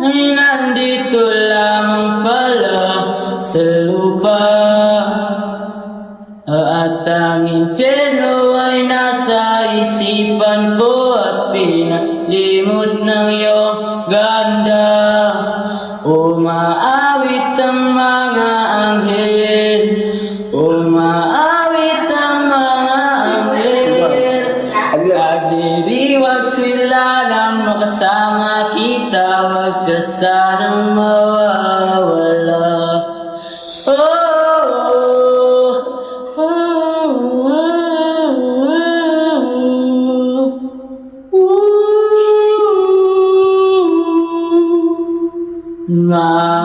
ay nandito lamang pala sa lupa. At ang impyerno ay nasa isipan ko at pinalimot ng iyong ganda. Umaawit ang mga anghel, umaawit ang mga anghel. Nagdiriwag sila na makasama kita, wag siya sanang mawawala.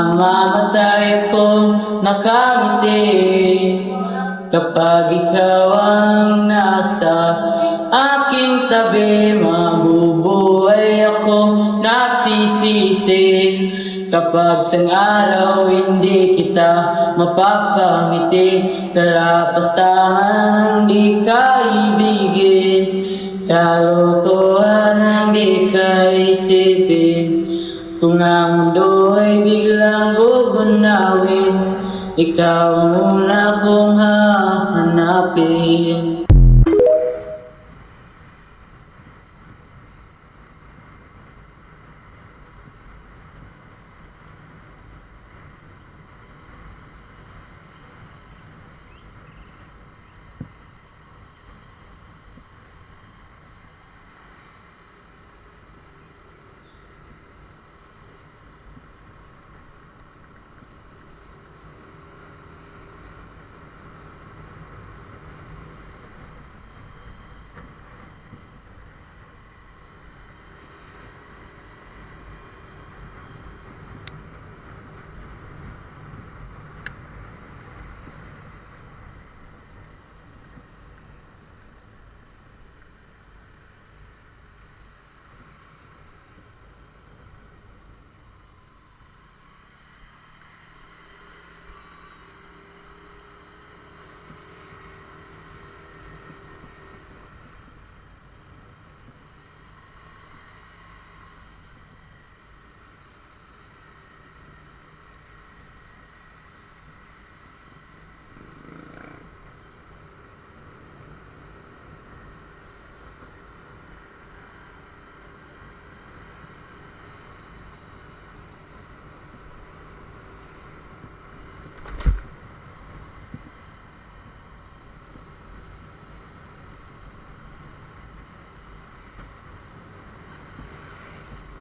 Mamamatay kung nakangiti kapag ikaw ang nasa aking tabi. Mabubuhay akong nagsisisi kapag sang araw hindi kita mapapangiti. Kalapastangan di ka ibigin, kalokohan ang di ka isipin. Kung ang mundo ay biglang bumunawin, ikaw ang una kong hahanapin.